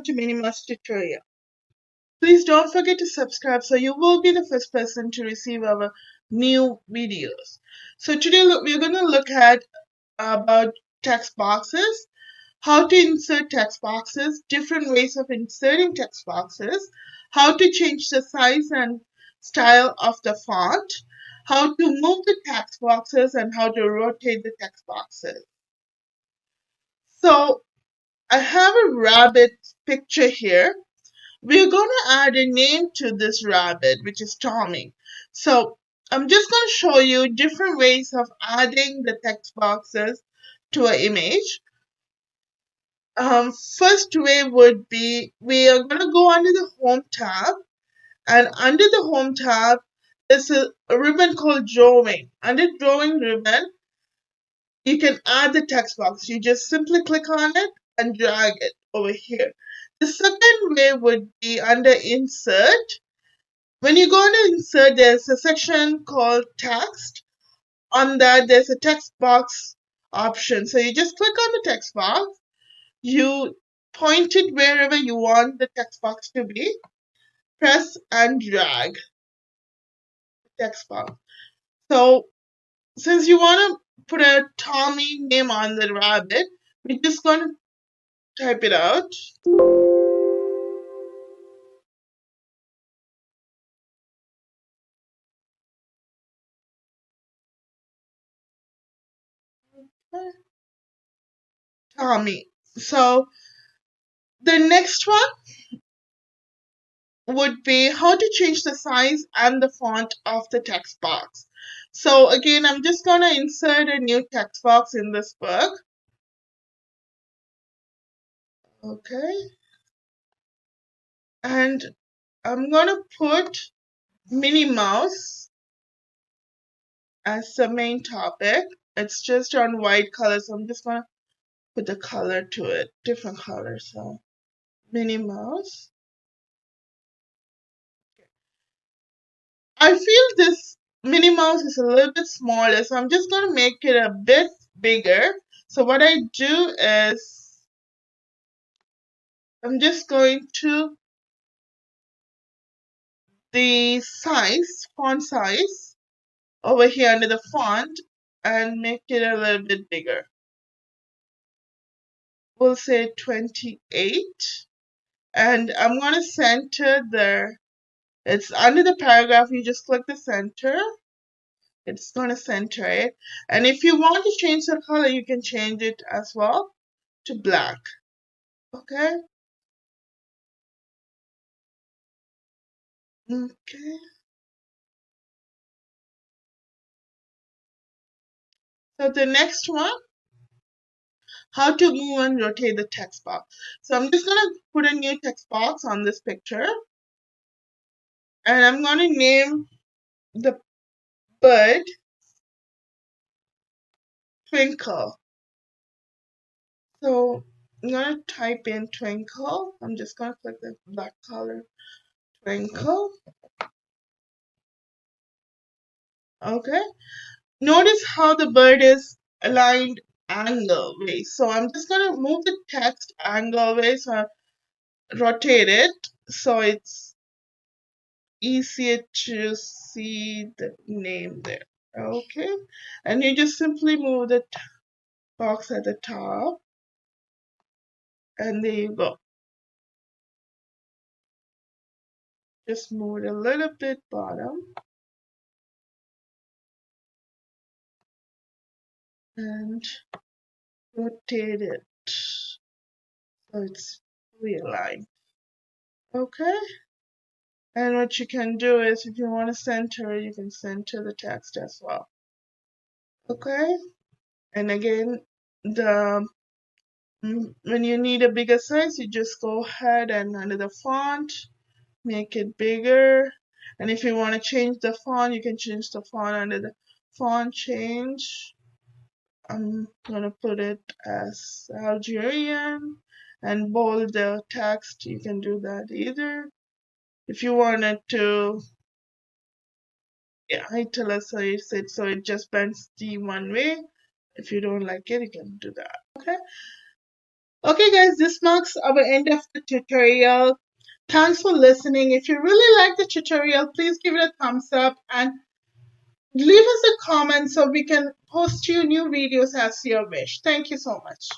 to Minimouse tutorial. Please don't forget to subscribe so you will be the first person to receive our new videos. So today we're going to look at about text boxes, how to insert text boxes, different ways of inserting text boxes, how to change the size and style of the font, how to move the text boxes, and how to rotate the text boxes. So I have a rabbit picture here. We're going to add a name to this rabbit, which is Tommy. So I'm just going to show you different ways of adding the text boxes to an image. First way would be we are going to go under the Home tab, and under the Home tab there's a ribbon called Drawing. Under Drawing ribbon, you can add the text box. You just simply click on it and drag it over here. The second way would be under Insert. When you go under Insert, there's a section called Text. On that, there's a text box option. So you just click on the text box. You point it wherever you want the text box to be. Press and drag the text box. So since you want to put a Tommy name on the rabbit, we're just going to type it out. Tommy. So the next one would be how to change the size and the font of the text box. So again, I'm just going to insert a new text box in this book. Okay. And I'm going to put Minimouse as the main topic. It's just on white color, so I'm just going to put the color to it, different color. So Minimouse. I feel this Minimouse is a little bit smaller, so I'm just going to make it a bit bigger. So what I do is I'm just going to the size, font size, over here under the font and make it a little bit bigger. We'll say 28. And I'm going to center there. It's under the paragraph, you just click the center. It's going to center it. And if you want to change the color, you can change it as well to black. Okay? Okay. So the next one, how to move and rotate the text box. So I'm just going to put a new text box on this picture. And I'm going to name the bird Twinkle. So I'm going to type in Twinkle. I'm just going to click the black color Twinkle. Okay. Notice how the bird is aligned angle way. So I'm just going to move the text angle way. So I rotate it so it's easier to see the name there. Okay. And you just simply move the box at the top. And there you go. Just move it a little bit bottom. And rotate it so it's realigned. Okay. And what you can do is if you want to center, you can center the text as well. Okay. And again, when you need a bigger size, you just go ahead and under the font, make it bigger. And if you want to change the font, you can change the font under the font change. I'm gonna put it as Algerian and bold the text. You can do that either. If you wanted to, italicize it so it just bends the one way. If you don't like it, you can do that. Okay. Okay, guys, this marks our end of the tutorial. Thanks for listening. If you really like the tutorial, please give it a thumbs up and leave us a comment so we can post you new videos as your wish. Thank you so much.